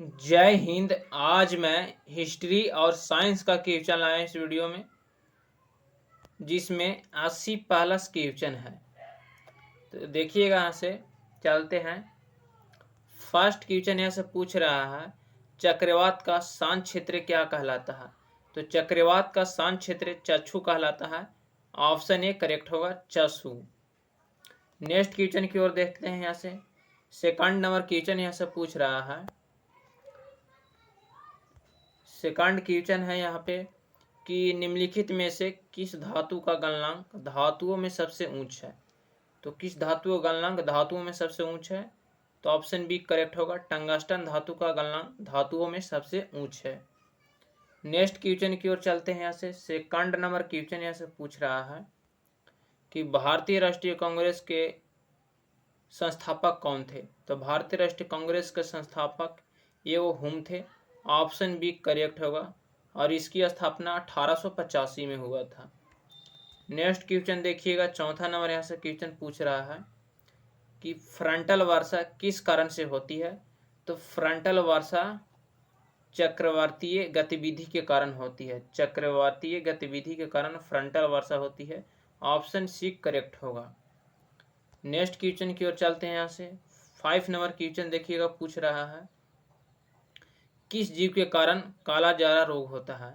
जय हिंद। आज मैं हिस्ट्री और साइंस का क्वेश्चन लाया इस वीडियो में, जिसमें 80 प्लस क्वेश्चन है। तो देखिएगा, यहाँ से चलते हैं। फर्स्ट क्वेश्चन यहाँ से पूछ रहा है, चक्रवात का शांत क्षेत्र क्या कहलाता है? तो चक्रवात का शांत क्षेत्र चक्षु कहलाता है। ऑप्शन ए करेक्ट होगा, चक्षु। नेक्स्ट क्वेश्चन की ओर देखते हैं। यहाँ से सेकंड नंबर क्वेश्चन यहाँ से पूछ रहा है। सेकंड क्वेश्चन है यहाँ पे कि निम्नलिखित में से किस धातु का गलनांक धातुओं में सबसे ऊंच है? तो किस धातु का गलनांक धातुओं में सबसे ऊंच है? तो ऑप्शन बी करेक्ट होगा, टंगस्टन धातु का गलनांक धातुओं में सबसे ऊंच है। नेक्स्ट क्वेश्चन की ओर चलते हैं। यहाँ से सेकंड नंबर क्वेश्चन यहाँ से पूछ रहा है कि भारतीय राष्ट्रीय कांग्रेस के संस्थापक कौन थे? तो भारतीय राष्ट्रीय कांग्रेस के संस्थापक ये वो हुम थे। ऑप्शन बी करेक्ट होगा, और इसकी स्थापना 1885 में हुआ था। नेक्स्ट क्वेश्चन देखिएगा, चौथा नंबर यहाँ से क्वेश्चन पूछ रहा है कि फ्रंटल वर्षा किस कारण से होती है? तो फ्रंटल वर्षा चक्रवातीय गतिविधि के कारण होती है। चक्रवातीय गतिविधि के कारण फ्रंटल वर्षा होती है। ऑप्शन सी करेक्ट होगा। नेक्स्ट क्वेश्चन की ओर चलते हैं। यहाँ से 5 नंबर क्वेश्चन देखिएगा, पूछ रहा है किस जीव के कारण काला जारा रोग होता है?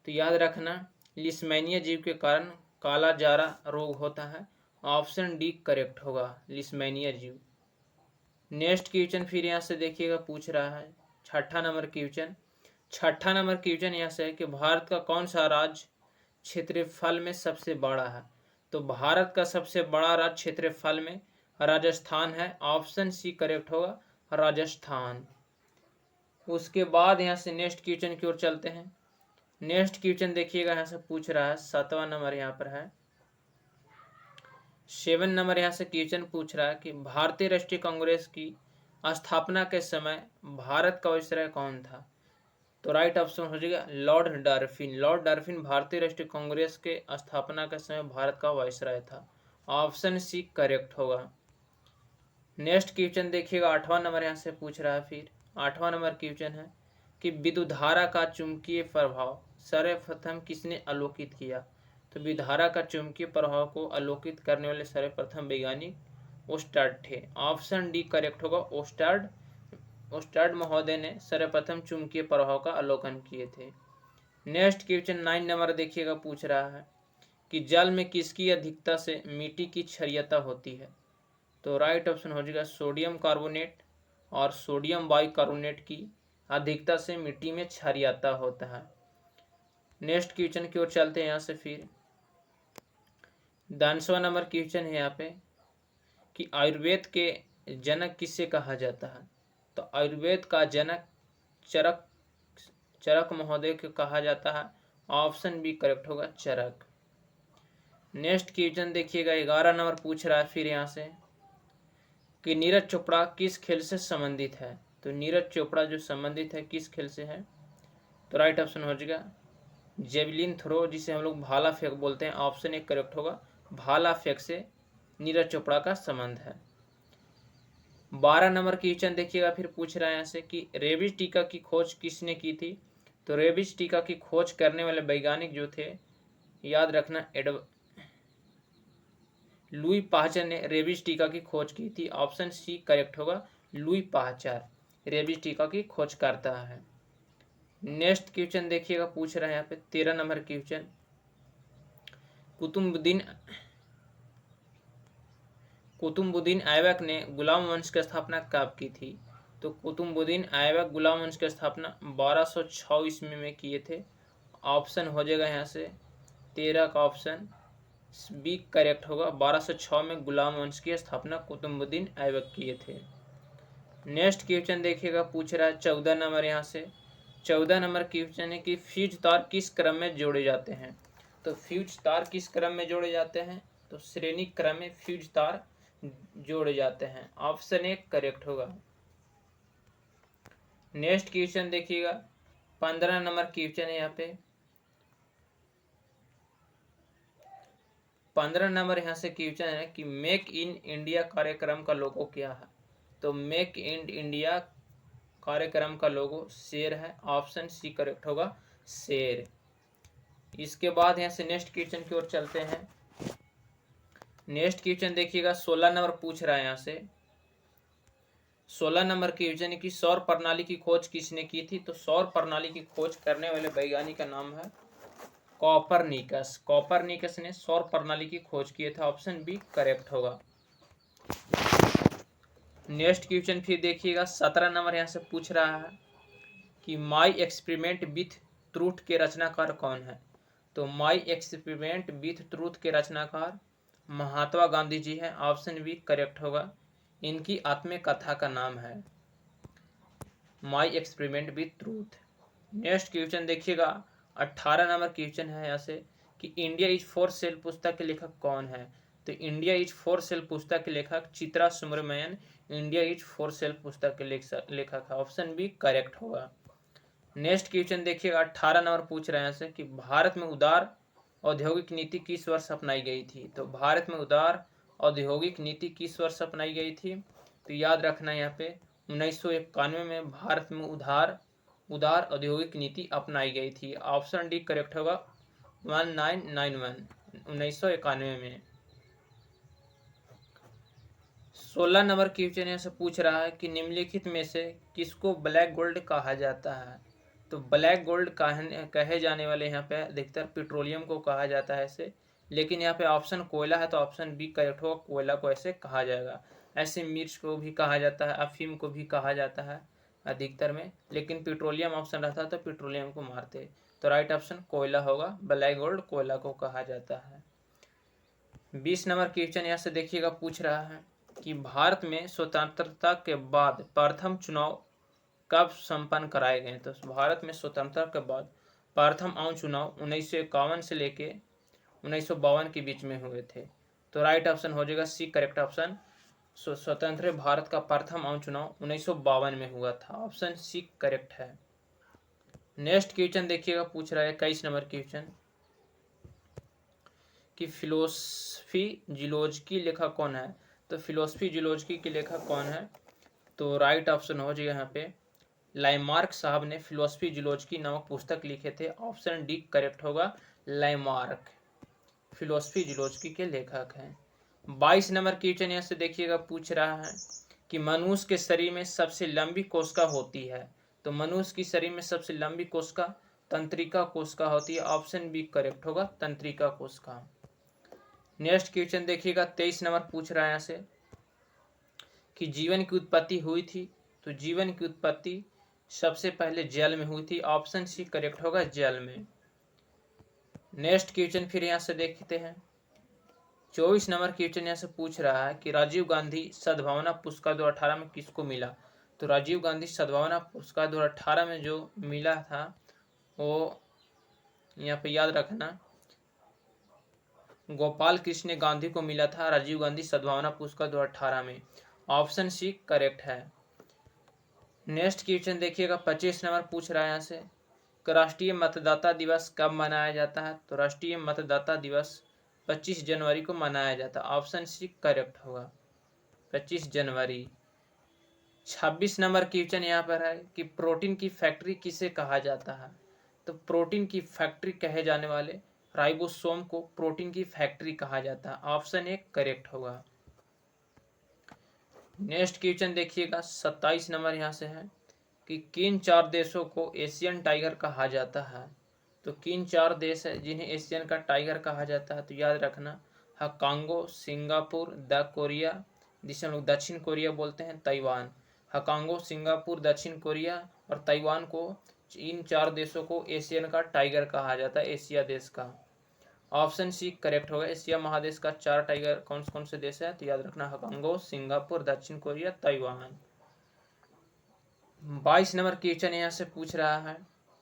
तो याद रखना, लिस्मेनिया जीव के कारण काला जारा रोग होता है। ऑप्शन डी करेक्ट होगा, लिस्मेनिया जीव। नेक्स्ट क्वेश्चन फिर यहाँ से देखिएगा, पूछ रहा है छठा नंबर क्वेश्चन। छठा नंबर क्वेश्चन यहाँ से है कि भारत का कौन सा राज्य क्षेत्रफल में सबसे बड़ा है? तो भारत का सबसे बड़ा राज्य क्षेत्रफल में राजस्थान है। ऑप्शन सी करेक्ट होगा, राजस्थान। उसके बाद यहाँ से नेक्स्ट क्वेश्चन की ओर चलते हैं। नेक्स्ट क्वेश्चन देखिएगा, यहाँ से पूछ रहा है 7वां नंबर यहाँ पर है। 7 नंबर यहाँ से क्वेश्चन पूछ रहा है कि भारतीय राष्ट्रीय कांग्रेस की स्थापना के समय भारत का वायसराय कौन था? तो राइट ऑप्शन हो जाएगा लॉर्ड डार्फिन। लॉर्ड डार्फिन भारतीय राष्ट्रीय कांग्रेस के स्थापना के समय भारत का वायसराय था। ऑप्शन सी करेक्ट होगा। नेक्स्ट क्वेश्चन देखिएगा, 8वां नंबर यहाँ से पूछ रहा है। फिर 8वां नंबर क्वेश्चन है कि विद्युत धारा का चुंबकीय प्रभाव सर्वप्रथम किसने अवलोकित किया? तो विद्युत धारा का चुंबकीय प्रभाव को अवलोकित करने वाले सर्वप्रथम वैज्ञानिक ओस्टार्ड थे। ऑप्शन डी करेक्ट होगा, ओस्टार्ड। ओस्टार्ड महोदय ने सर्वप्रथम चुंबकीय प्रभाव का अवलोकन किए थे। नेक्स्ट क्वेश्चन 9 नंबर देखिएगा, पूछ रहा है कि जल में किसकी अधिकता से मिट्टी की क्षारीयता होती है? तो राइट ऑप्शन हो जाएगा सोडियम कार्बोनेट और सोडियम बाइकार्बोनेट की अधिकता से मिट्टी में क्षारीयता होता है। नेक्स्ट क्वेश्चन की ओर चलते हैं। यहाँ से फिर 10वां नंबर क्वेश्चन है यहाँ पे कि आयुर्वेद के जनक किसे कहा जाता है? तो आयुर्वेद का जनक चरक महोदय को कहा जाता है। ऑप्शन बी करेक्ट होगा, चरक। नेक्स्ट क्वेश्चन देखिएगा, 11 नंबर पूछ रहा है फिर यहाँ से कि नीरज चोपड़ा किस खेल से संबंधित है? तो नीरज चोपड़ा जो संबंधित है किस खेल से है? तो राइट ऑप्शन हो जाएगा जेवलिन थ्रो, जिसे हम लोग भाला फेंक बोलते हैं। ऑप्शन ए करेक्ट होगा, भाला फेंक से नीरज चोपड़ा का संबंध है। 12 नंबर क्वेश्चन देखिएगा, फिर पूछ रहा है यहाँ से कि रेबीज टीका की खोज किसने की थी? तो रेबीज टीका की खोज करने वाले वैज्ञानिक जो थे, याद रखना, लुई पाश्चर ने रेबीज टीका की खोज की थी। ऑप्शन सी करेक्ट होगा, लुई पाश्चर रेबीज टीका की खोज करता है। नेक्स्ट क्वेश्चन देखिएगा, पूछ रहा है यहाँ पे 13 नंबर क्वेश्चन, कुतुबुद्दीन ऐबक ने गुलाम वंश की स्थापना कब की थी? तो कुतुबुद्दीन ऐबक गुलाम वंश की स्थापना 1206 ईस्वी में किए थे। ऑप्शन हो जाएगा यहाँ से 13 का ऑप्शन बी करेक्ट होगा, 1206 में गुलाम वंश की स्थापना कुतुबुद्दीन ऐबक किए थे। नेक्स्ट क्वेश्चन देखिएगा, पूछ रहा है 14 नंबर यहाँ से। 14 नंबर क्वेश्चन है कि फ्यूज तार किस क्रम में जोड़े जाते हैं? तो फ्यूज तार किस क्रम में जोड़े जाते हैं? तो श्रेणी क्रम में फ्यूज तार जोड़े जाते हैं। ऑप्शन ए करेक्ट होगा। नेक्स्ट क्वेश्चन देखिएगा, 15 नंबर क्वेश्चन है यहाँ पे। 15 नंबर यहाँ से क्वेश्चन है कि मेक इन इंडिया कार्यक्रम का लोगो क्या है? तो मेक इन इंडिया कार्यक्रम का लोगो शेर है। ऑप्शन सी करेक्ट होगा, शेर। इसके बाद यहाँ से नेक्स्ट क्वेश्चन की ओर चलते हैं। नेक्स्ट क्वेश्चन देखिएगा, 16 नंबर पूछ रहा है यहाँ से। 16 नंबर क्वेश्चन की सौर प्रणाली की खोज किसने की थी? तो सौर प्रणाली की खोज करने वाले वैज्ञानिक का नाम है कॉपरनिकस। कॉपरनिकस ने सौर प्रणाली की खोज की था। ऑप्शन बी करेक्ट होगा। नेक्स्ट क्वेश्चन फिर देखिएगा, 17 नंबर यहाँ से पूछ रहा है कि माई एक्सपेरिमेंट विथ ट्रूथ के रचनाकार कौन है? तो माई एक्सपेरिमेंट विथ ट्रूथ के रचनाकार महात्मा गांधी जी हैं। ऑप्शन बी करेक्ट होगा। इनकी आत्मकथा का नाम है my experiment with truth. Next question देखिएगा, 18 नंबर क्वेश्चन है यहाँ से कि इंडिया इज फॉर सेल पुस्तक के लेखक कौन है? तो इंडिया इज फॉर सेल पुस्तक के लेखक Chitra Subramanian India is for sale पुस्तक के लेखक है। ऑप्शन बी करेक्ट होगा। नेक्स्ट क्वेश्चन देखिएगा, 18 नंबर पूछ रहे हैं से कि भारत में उदार औद्योगिक नीति किस वर्ष अपनाई गई थी? तो भारत में उदार औद्योगिक नीति किस वर्ष अपनाई गई थी? तो याद रखना यहाँ पे 1991 में भारत में उदार औद्योगिक नीति अपनाई गई थी। ऑप्शन डी करेक्ट होगा, 1991 1991 में। 16 नंबर क्वेश्चन यहाँ से पूछ रहा है कि निम्नलिखित में से किसको ब्लैक गोल्ड कहा जाता है? तो ब्लैक गोल्ड कहे जाने वाले यहाँ पे अधिकतर पेट्रोलियम को कहा जाता है ऐसे, लेकिन यहाँ पे ऑप्शन कोयला है तो ऑप्शन बी करेक्ट होगा, कोयला को ऐसे कहा जाएगा। ऐसे मिर्च को भी कहा जाता है, अफीम को भी कहा जाता है अधिकतर में, लेकिन पेट्रोलियम ऑप्शन रहता तो पेट्रोलियम को मारते। तो राइट ऑप्शन कोयला होगा, ब्लैक गोल्ड कोयला को कहा जाता है। 20 नंबर क्वेश्चन यहाँ से देखिएगा, पूछ रहा है कि भारत में स्वतंत्रता के बाद प्रथम चुनाव कब संपन्न कराए गए? तो भारत में स्वतंत्रता के बाद प्रथम आम चुनाव 1951 से लेके 1952 के बीच में हुए थे। तो राइट ऑप्शन हो जाएगा सी करेक्ट ऑप्शन। स्वतंत्र भारत का प्रथम आम चुनाव 1952 में हुआ था। ऑप्शन सी करेक्ट है। नेक्स्ट क्वेश्चन देखिएगा, पूछ रहा है 21 नंबर क्वेश्चन कि फिलोसफी जियोलॉजी लेखक कौन है? तो फिलोसफी जियोलॉजी के लेखक कौन है? तो राइट ऑप्शन हो जाएगा यहाँ पे लाइमार्क साहब ने फिलोसफी जियोलॉजी नामक पुस्तक लिखे थे। ऑप्शन डी करेक्ट होगा, लाइमार्क फिलोसफी जियोलॉजी के लेखक हैं। 22 नंबर क्वेश्चन यहाँ से देखिएगा, पूछ रहा है कि मनुष्य के शरीर में सबसे लंबी कोशिका होती है? तो मनुष्य की शरीर में सबसे लंबी कोशिका तंत्रिका कोशिका होती है। ऑप्शन बी करेक्ट होगा, तंत्रिका कोशिका। नेक्स्ट क्वेश्चन देखिएगा, 23 नंबर पूछ रहा है यहाँ से कि जीवन की उत्पत्ति हुई थी? तो जीवन की उत्पत्ति सबसे पहले जल में हुई थी। ऑप्शन सी करेक्ट होगा, जल में। नेक्स्ट क्वेश्चन फिर यहाँ से देखते हैं, 24 नंबर क्वेश्चन यहाँ से पूछ रहा है कि राजीव गांधी सद्भावना पुरस्कार 2018 में किसको मिला? तो राजीव गांधी सद्भावना पुरस्कार 2018 में जो मिला था वो यहाँ पे याद रखना गोपाल कृष्ण गांधी को मिला था राजीव गांधी सद्भावना पुरस्कार 2018 में। ऑप्शन सी करेक्ट है। नेक्स्ट क्वेश्चन देखिएगा, 25 नंबर पूछ रहा है यहाँ से राष्ट्रीय मतदाता दिवस कब मनाया जाता है? तो राष्ट्रीय मतदाता दिवस 25 जनवरी को मनाया जाता है। ऑप्शन सी करेक्ट होगा, 25 जनवरी। 26 नंबर क्वेश्चन यहाँ पर है कि प्रोटीन की फैक्ट्री किसे कहा जाता है? तो प्रोटीन की फैक्ट्री कहे जाने वाले राइबोसोम को प्रोटीन की फैक्ट्री कहा जाता है। ऑप्शन ए करेक्ट होगा। नेक्स्ट क्वेश्चन देखिएगा, 27 नंबर यहाँ से है कि किन 4 देशों को एशियन टाइगर कहा जाता है? तो किन 4 देश है जिन्हें एशियन का टाइगर कहा जाता है? तो याद रखना हकांगो, सिंगापुर, द कोरिया जिसे हम लोग दक्षिण कोरिया बोलते हैं, ताइवान। हकांगो, सिंगापुर, दक्षिण कोरिया और ताइवान को, इन 4 देशों को एशियन का टाइगर कहा जाता है, एशिया देश का। ऑप्शन सी करेक्ट होगा। एशिया महादेश का 4 टाइगर कौन कौन से देश है? तो याद रखना हकांगो, सिंगापुर, दक्षिण कोरिया, ताइवान। 22 नंबर क्वेश्चन यहाँ से पूछ रहा है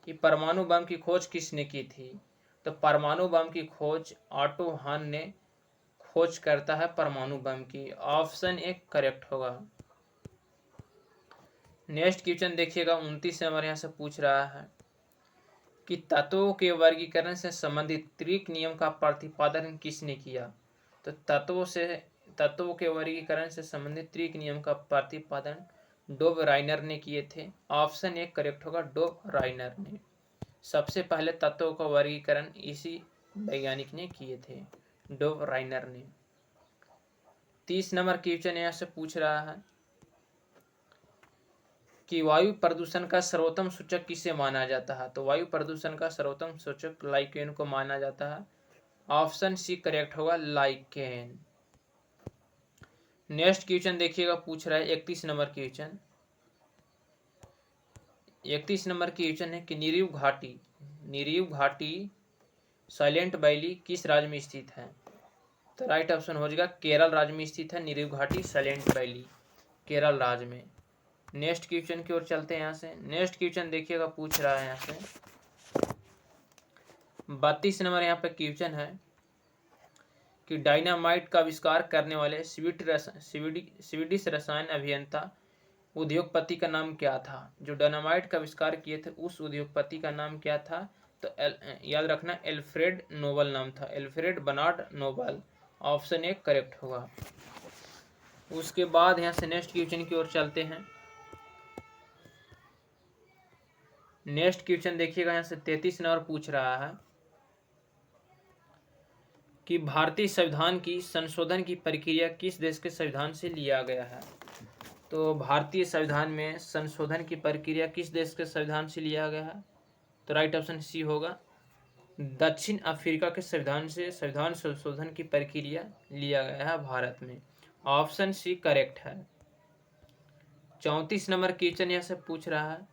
कि परमाणु बम की खोज किसने की थी? तो परमाणु बम की खोज ऑटो हान ने खोज करता है परमाणु बम की। ऑप्शन ए करेक्ट होगा। नेक्स्ट क्वेश्चन देखिएगा, 29 नंबर यहाँ से पूछ रहा है कि तत्वों के वर्गीकरण से संबंधित त्रिक नियम का प्रतिपादन किसने किया? तो तत्वों के वर्गीकरण से संबंधित त्रिक नियम का प्रतिपादन डोव राइनर ने किए थे। ऑप्शन ए करेक्ट होगा, डोव राइनर ने। सबसे पहले तत्वों का वर्गीकरण इसी वैज्ञानिक ने किए थे, डोव राइनर ने। 30 नंबर क्वेश्चन यहाँ से पूछ रहा है कि वायु प्रदूषण का सर्वोत्तम सूचक किसे माना जाता है। तो वायु प्रदूषण का सर्वोत्तम सूचक लाइकेन को माना जाता है। ऑप्शन सी करेक्ट होगा, लाइकेन। नेक्स्ट क्वेश्चन देखिएगा, पूछ रहा है 31 नंबर क्वेश्चन। 31 नंबर क्वेश्चन है कि निरीव घाटी साइलेंट वैली किस राज्य में स्थित है। तो राइट ऑप्शन हो जाएगा केरल राज्य में स्थित है निरीव घाटी साइलेंट वैली, केरल राज्य में। नेक्स्ट क्वेश्चन की ओर चलते हैं। यहाँ से नेक्स्ट क्वेश्चन देखिएगा, पूछ रहा है यहाँ से 32 नंबर यहाँ पे क्वेश्चन है कि डायनामाइट का आविष्कार करने वाले स्वीडिश रसायन अभियंता उद्योगपति का नाम क्या था। जो डायनामाइट का आविष्कार किए थे उस उद्योगपति का नाम क्या था। तो याद रखना एल्फ्रेड नोबल नाम था, Alfred Bernard Nobel. Option A correct होगा। उसके बाद यहाँ से नेक्स्ट क्वेश्चन की ओर चलते हैं। नेक्स्ट क्वेश्चन देखिएगा, यहाँ से 33 नंबर पूछ रहा है कि भारतीय संविधान की संशोधन की प्रक्रिया किस देश के संविधान से लिया गया है। तो भारतीय संविधान में संशोधन की प्रक्रिया किस देश के संविधान से लिया गया है। तो राइट ऑप्शन सी होगा, दक्षिण अफ्रीका के संविधान से संविधान संशोधन की प्रक्रिया लिया गया है भारत में। ऑप्शन सी करेक्ट है। 34 नंबर क्वेश्चन यहाँ से पूछ रहा है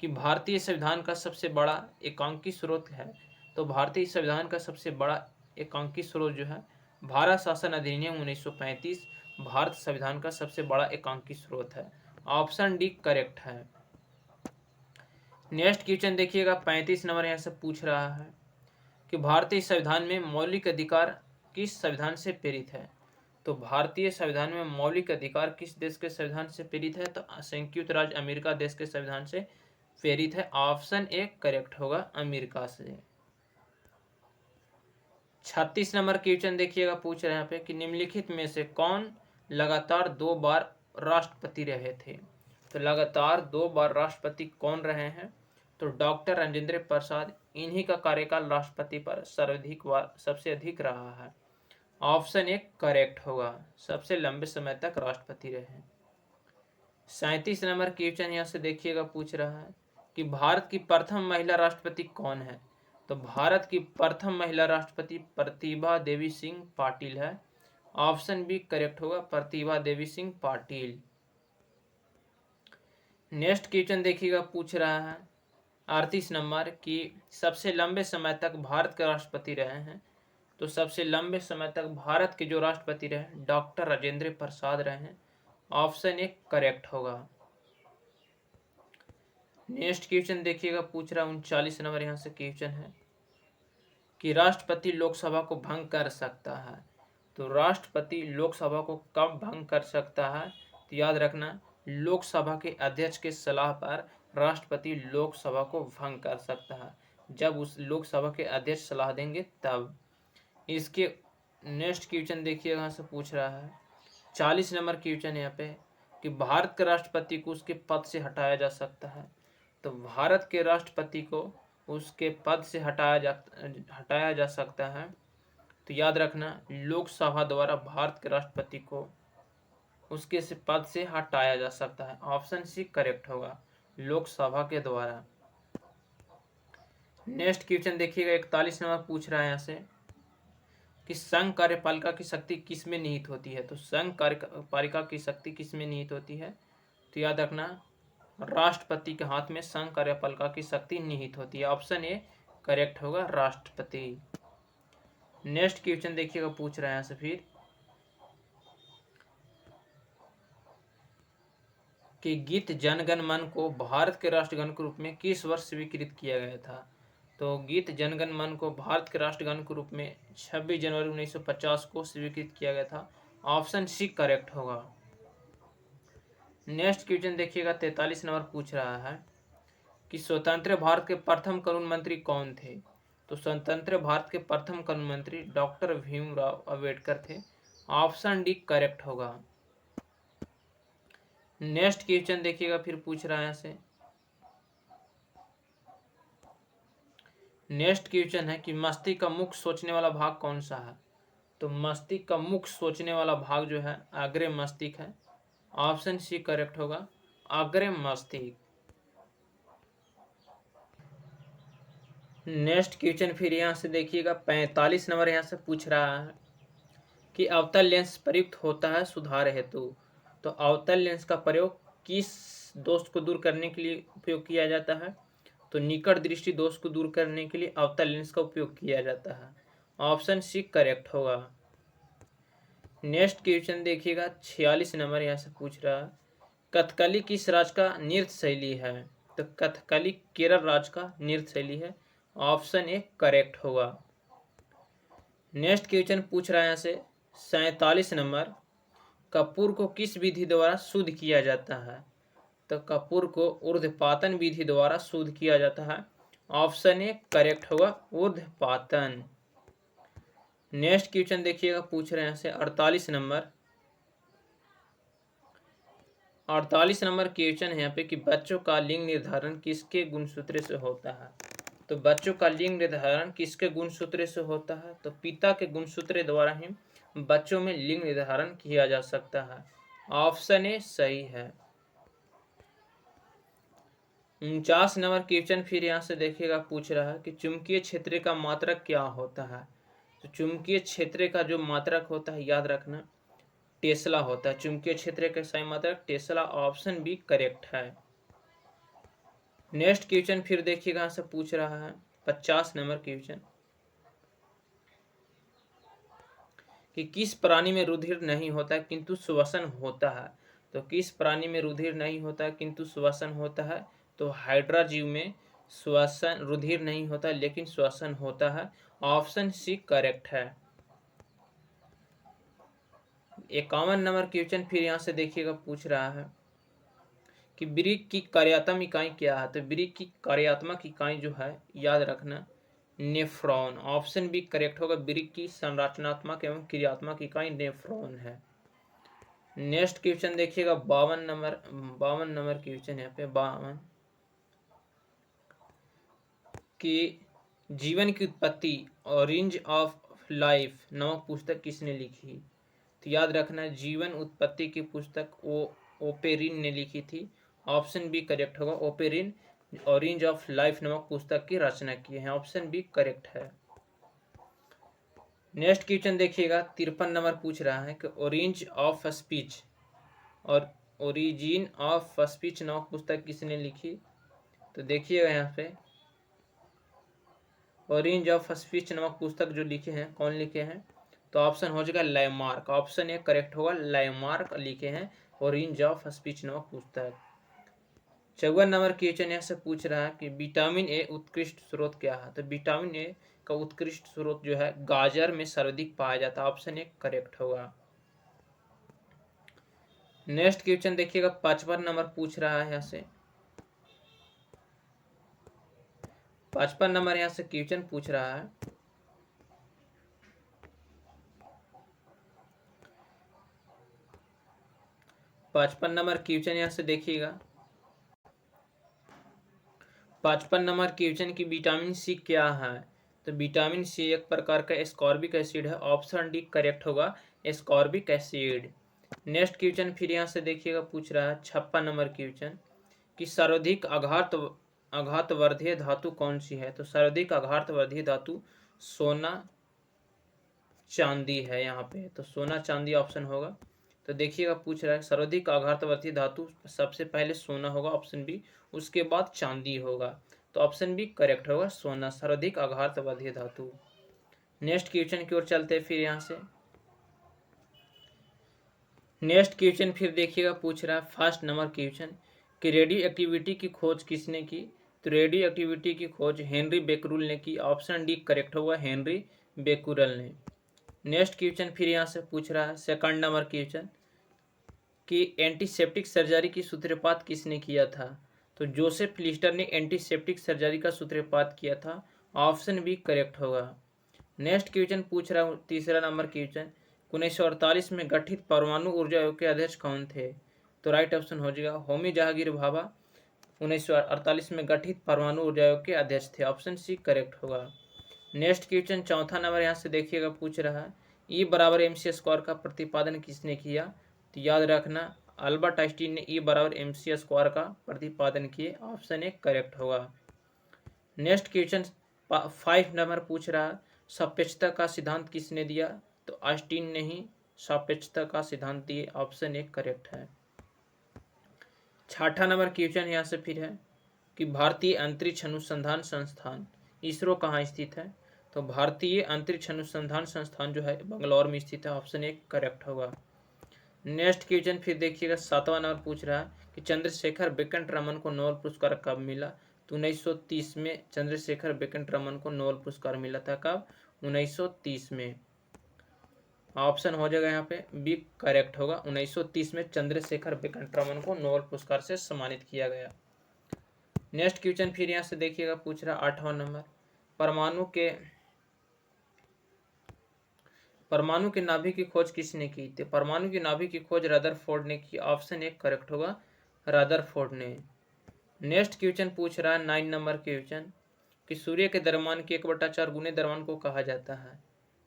कि भारतीय संविधान का सबसे बड़ा एकांकी स्रोत है। तो भारतीय संविधान का सबसे बड़ा एकांकी स्रोत जो है भारत शासन अधिनियम 1935 भारत संविधान का सबसे बड़ा एकांकी स्रोत है। ऑप्शन डी करेक्ट है। नेक्स्ट क्वेश्चन देखिएगा, 35 नंबर यहाँ से पूछ रहा है कि भारतीय संविधान में मौलिक अधिकार किस संविधान से प्रेरित है। तो भारतीय संविधान में मौलिक अधिकार किस देश के संविधान से प्रेरित है। तो संयुक्त राज्य अमेरिका देश के संविधान से प्रेरित है। ऑप्शन ए करेक्ट होगा, अमेरिका से। 36 नंबर क्वेश्चन देखिएगा, पूछ रहे हैं यहाँ पे कि निम्नलिखित में से कौन लगातार 2 बार राष्ट्रपति रहे थे। तो लगातार 2 बार राष्ट्रपति कौन रहे हैं। तो डॉक्टर राजेंद्र प्रसाद, इन्हीं का कार्यकाल राष्ट्रपति पर सर्वाधिक बार सबसे अधिक रहा है। ऑप्शन ए करेक्ट होगा, सबसे लंबे समय तक राष्ट्रपति रहे। 37 नंबर क्वेश्चन यहाँ से देखिएगा, पूछ रहा है कि भारत की प्रथम महिला राष्ट्रपति कौन है। तो भारत की प्रथम महिला राष्ट्रपति प्रतिभा देवी सिंह पाटिल है। ऑप्शन बी करेक्ट होगा, प्रतिभा देवी सिंह पाटिल। नेक्स्ट क्वेश्चन देखिएगा, पूछ रहा है 38 नंबर कि सबसे लंबे समय तक भारत के राष्ट्रपति रहे हैं। तो सबसे लंबे समय तक भारत के जो राष्ट्रपति रहे डॉक्टर राजेंद्र प्रसाद रहे हैं। ऑप्शन ए करेक्ट होगा। नेक्स्ट क्वेश्चन देखिएगा, पूछ रहा 39 नंबर यहाँ से क्वेश्चन है कि राष्ट्रपति लोकसभा को भंग कर सकता है। तो राष्ट्रपति लोकसभा को कब भंग कर सकता है। तो याद रखना लोकसभा के अध्यक्ष के सलाह पर राष्ट्रपति लोकसभा को भंग कर सकता है, जब उस लोकसभा के अध्यक्ष सलाह देंगे तब। इसके नेक्स्ट क्वेश्चन देखिए, यहाँ से पूछ रहा है 40 नंबर क्वेश्चन यहाँ पे कि भारत के राष्ट्रपति को उसके पद से हटाया जा सकता है। तो भारत के राष्ट्रपति को उसके पद से हटाया जा सकता है। तो याद रखना लोकसभा द्वारा भारत के राष्ट्रपति को उसके पद से हटाया जा सकता है। ऑप्शन सी करेक्ट होगा, लोकसभा के द्वारा। नेक्स्ट क्वेश्चन देखिएगा, 41 नंबर पूछ रहा है यहाँ से कि संघ कार्यपालिका की शक्ति किस में निहित होती है। तो संघ कार्यपालिका की शक्ति किस में निहित होती है। तो याद रखना राष्ट्रपति के हाथ में संघ कार्यपालिका की शक्ति निहित होती है। ऑप्शन ए करेक्ट होगा, राष्ट्रपति। नेक्स्ट क्वेश्चन देखिएगा, पूछ रहे हैं यहाँ से फिर कि गीत जनगण मन को भारत के राष्ट्रगान के रूप में किस वर्ष स्वीकृत किया गया था। तो गीत जनगण मन को भारत के राष्ट्रगान के रूप में 26 जनवरी 1950 को स्वीकृत किया गया था। ऑप्शन सी करेक्ट होगा। नेक्स्ट क्वेश्चन देखिएगा, 43 नंबर पूछ रहा है कि स्वतंत्र भारत के प्रथम कानून मंत्री कौन थे। तो स्वतंत्र भारत के प्रथम कानून मंत्री डॉक्टर भीमराव अम्बेडकर थे। ऑप्शन डी करेक्ट होगा। नेक्स्ट क्वेश्चन देखिएगा, फिर पूछ रहा है यहाँ से। नेक्स्ट क्वेश्चन है कि मस्तिष्क का मुख्य सोचने वाला भाग कौन सा है। तो मस्तिष्क का मुख्य सोचने वाला भाग जो है अग्र मस्तिष्क है। ऑप्शन सी करेक्ट होगा, अग्र मस्तिष्क। नेक्स्ट क्वेश्चन फिर यहाँ से देखिएगा, 45 नंबर यहाँ से पूछ रहा है कि अवतल लेंस प्रयुक्त होता है सुधार हेतु। तो अवतल लेंस का प्रयोग किस दोष को दूर करने के लिए उपयोग किया जाता है। तो निकट दृष्टि दोष को दूर करने के लिए अवतल लेंस का उपयोग किया जाता है। ऑप्शन सी करेक्ट होगा। नेक्स्ट क्वेश्चन देखिएगा, 46 नंबर यहाँ से पूछ रहा है, कथकली किस राज्य का नृत्य शैली है। तो कथकली केरल राज्य का नृत्य शैली है। ऑप्शन ए करेक्ट होगा। नेक्स्ट क्वेश्चन पूछ रहा है यहाँ से 47 नंबर, कपूर को किस विधि द्वारा शुद्ध किया जाता है। तो कपूर को ऊर्ध्वपातन विधि द्वारा शुद्ध किया जाता है। ऑप्शन ए करेक्ट होगा, ऊर्ध्वपातन। नेक्स्ट क्वेश्चन देखिएगा, पूछ रहे हैं से 48 नंबर। 48 नंबर क्वेश्चन है यहाँ पे कि बच्चों का लिंग निर्धारण किसके गुणसूत्र से होता है। तो बच्चों का लिंग निर्धारण किसके गुणसूत्र से होता है। तो पिता के गुणसूत्र द्वारा ही बच्चों में लिंग निर्धारण किया जा सकता है। ऑप्शन ए सही है। 49 नंबर क्वेश्चन फिर यहाँ से देखिएगा, पूछ रहा है कि चुंबकीय क्षेत्र का मात्रक क्या होता है। तो चुंबकीय क्षेत्र का जो मात्रक होता है, याद रखना, टेस्ला होता है। चुंबकीय क्षेत्र का सही मात्रक टेस्ला। ऑप्शन बी करेक्ट है। नेक्स्ट क्वेश्चन फिर देखिएगा, यहाँ से पूछ रहा है 50 नंबर क्वेश्चन कि किस प्राणी में रुधिर नहीं होता किंतु श्वसन होता है। तो किस प्राणी में रुधिर नहीं होता किंतु श्वसन होता है। तो हाइड्रा जीव में श्वसन रुधिर नहीं होता लेकिन श्वसन होता है। ऑप्शन सी करेक्ट है। 51 नंबर क्वेश्चन फिर यहाँ से देखिएगा, पूछ रहा है कि वृक्क की कार्यात्मक इकाई क्या है। तो वृक्क की कार्यात्मक इकाई जो है, याद रखना, नेफ्रॉन। ऑप्शन बी करेक्ट होगा, वृक्क की संरचनात्मक एवं क्रियात्मक इकाई नेफ्रॉन है। नेक्स्ट क्वेश्चन देखिएगा, 52 नंबर क्वेश्चन यहाँ पे 52 कि जीवन की उत्पत्ति ऑरेंज ऑफ लाइफ नामक पुस्तक किसने लिखी। तो याद रखना, जीवन उत्पत्ति की पुस्तक ओपेरिन ने लिखी थी। ऑप्शन बी करेक्ट होगा, ओपेरिन ऑरेंज ऑफ लाइफ नामक पुस्तक की रचना की है। ऑप्शन बी करेक्ट है। नेक्स्ट क्वेश्चन देखिएगा, 53 नंबर पूछ रहा है कि ऑरेंज ऑफ स्पीच और ओरिजिन ऑफ स्पीच नामक पुस्तक किसने लिखी। तो देखिएगा यहाँ पे ऑरेंज ऑफ स्पीच नामक पुस्तक जो लिखे हैं, कौन लिखे हैं। तो ऑप्शन हो जाएगा लैमार्क। ऑप्शन ए करेक्ट होगा, लैमार्क लिखे हैं ऑरेंज ऑफ स्पीच नामक पुस्तक। 54 नंबर क्वेश्चन यहाँ से पूछ रहा है कि विटामिन ए उत्कृष्ट स्रोत क्या है। तो विटामिन ए का उत्कृष्ट स्रोत जो है गाजर में सर्वाधिक पाया जाता है। ऑप्शन ए करेक्ट होगा। नेक्स्ट क्वेश्चन देखिएगा, 55 नंबर पूछ रहा है यहाँ से 55 नंबर यहाँ से क्वेश्चन पूछ रहा है 55 नंबर क्वेश्चन यहाँ से देखिएगा, 55 नंबर क्वेश्चन की विटामिन सी क्या है। तो विटामिन सी एक प्रकार का एस्कॉर्बिक एसिड है। ऑप्शन डी करेक्ट होगा, एस्कॉर्बिक एसिड। नेक्स्ट क्वेश्चन फिर यहाँ से देखिएगा, पूछ रहा है 56 नंबर क्वेश्चन कि सर्वाधिक आघातवर्धीय धातु कौन सी है। तो सर्वाधिक आघातवर्धीय धातु सोना चांदी है यहाँ पे। तो सोना चांदी ऑप्शन होगा। तो देखिएगा, पूछ रहा है सर्वाधिक आघातवर्धीय धातु सबसे पहले सोना होगा, ऑप्शन बी, उसके बाद चांदी होगा। तो ऑप्शन बी करेक्ट होगा, सोना सर्वाधिक आघातवर्धीय धातु। नेक्स्ट क्वेश्चन की ओर चलते हैं फिर यहाँ से। नेक्स्ट क्वेश्चन फिर देखिएगा, पूछ रहा है फर्स्ट नंबर क्वेश्चन कि रेडियो एक्टिविटी की खोज किसने की। तो रेडियो एक्टिविटी की खोज हेनरी बेकरूल ने की। ऑप्शन डी करेक्ट होगा, हेनरी बेकरूल ने। नेक्स्ट क्वेश्चन फिर यहाँ से पूछ रहा है सेकंड नंबर क्वेश्चन कि एंटीसेप्टिक सर्जरी की सूत्रपात किसने किया था। तो जोसेफ लिस्टर ने एंटीसेप्टिक सर्जरी का सूत्रपात किया था। ऑप्शन बी करेक्ट होगा। नेक्स्ट क्वेश्चन पूछ रहा हूँ तीसरा नंबर क्वेश्चन, 1948 में गठित परमाणु ऊर्जा आयोग के अध्यक्ष कौन थे। तो तो राइट ऑप्शन हो जाएगा होमी जहांगीर भाभा 1948 में गठित परमाणु ऊर्जा आयोग के अध्यक्ष थे। ऑप्शन सी करेक्ट होगा। नेक्स्ट क्वेश्चन चौथा नंबर यहाँ से देखिएगा पूछ रहा है E बराबर MC² का प्रतिपादन किसने किया? तो याद रखना अल्बर्ट आइंस्टीन ने E बराबर MC² का प्रतिपादन किए। ऑप्शन ए करेक्ट होगा। नेक्स्ट क्वेश्चन 5 नंबर पूछ रहा है सापेक्षता का सिद्धांत किसने दिया? तो आइंस्टीन ने ही सापेक्षता का सिद्धांत दिए। ऑप्शन ए करेक्ट है। छठा नंबर क्वेश्चन यहाँ से फिर है कि भारतीय अंतरिक्ष अनुसंधान संस्थान इसरो कहाँ स्थित है? तो भारतीय अंतरिक्ष अनुसंधान संस्थान जो है बंगलौर में स्थित है। ऑप्शन ए करेक्ट होगा। नेक्स्ट क्वेश्चन फिर देखिएगा 7वां नंबर पूछ रहा है कि चंद्रशेखर वेंकट रमन को नोबेल पुरस्कार कब मिला? तो 1930 में चंद्रशेखर वेंकट रमन को नोबेल पुरस्कार मिला था। कब? 1930 में। ऑप्शन हो जाएगा यहाँ पे बी करेक्ट होगा। 1930 में चंद्रशेखर वेंकट रमन को नोबेल पुरस्कार से सम्मानित किया गया। नेक्स्ट क्वेश्चन फिर यहाँ से देखिएगा पूछ रहा 8वां नंबर परमाणु के नाभिक की खोज किसने की थी? परमाणु की नाभिक की खोज रदरफोर्ड ने की। ऑप्शन ए करेक्ट होगा रदरफोर्ड ने। नेक्स्ट क्वेश्चन पूछ रहा है 9 नंबर क्वेश्चन कि सूर्य के द्रव्यमान के 1/4 गुने द्रव्यमान को कहा जाता है?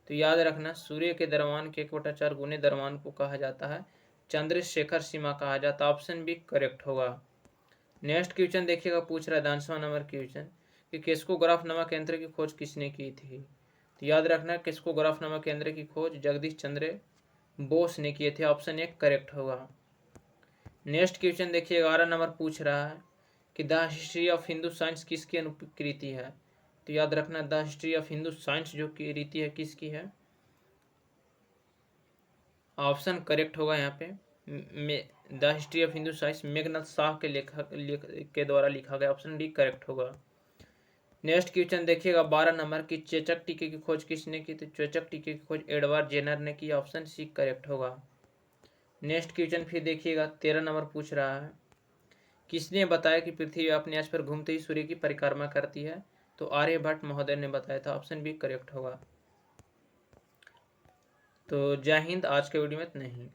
तो याद रखना सूर्य के द्रव्यमान के 1/4 गुने द्रव्यमान को कहा जाता है चंद्रशेखर सीमा कहा जाता है। ऑप्शन बी करेक्ट होगा। नेक्स्ट क्वेश्चन देखिएगा पूछ रहा है 10वां नंबर क्वेश्चन कि किस्कोग्राफ नामक यंत्र की खोज किसने की थी? तो याद रखना किस्कोग्राफ नामक यंत्र की खोज जगदीश चंद्र बोस ने किए थे। ऑप्शन ए करेक्ट होगा। नेक्स्ट क्वेश्चन देखिए 11 नंबर पूछ रहा है कि the history of Hindu science किसकी अनुकृति है? तो याद रखना the history of Hindu science जो की रीति है किसकी है? ऑप्शन करेक्ट होगा यहाँ पे the history of Hindu science Meghnath Shah के लेखक के द्वारा लिखा गया। ऑप्शन डी करेक्ट होगा। नेक्स्ट क्वेश्चन देखिएगा 12 नंबर की चेचक टीके की खोज किसने की? तो चेचक टीके की खोज एडवर्ड जेनर ने की। ऑप्शन सी करेक्ट होगा। नेक्स्ट क्वेश्चन फिर देखिएगा 13 नंबर पूछ रहा है किसने बताया कि पृथ्वी अपने अक्ष पर घूमते ही सूर्य की परिक्रमा करती है? तो आर्यभट्ट महोदय ने बताया था। ऑप्शन बी करेक्ट होगा। तो जय हिंद। आज के वीडियो में इतना ही।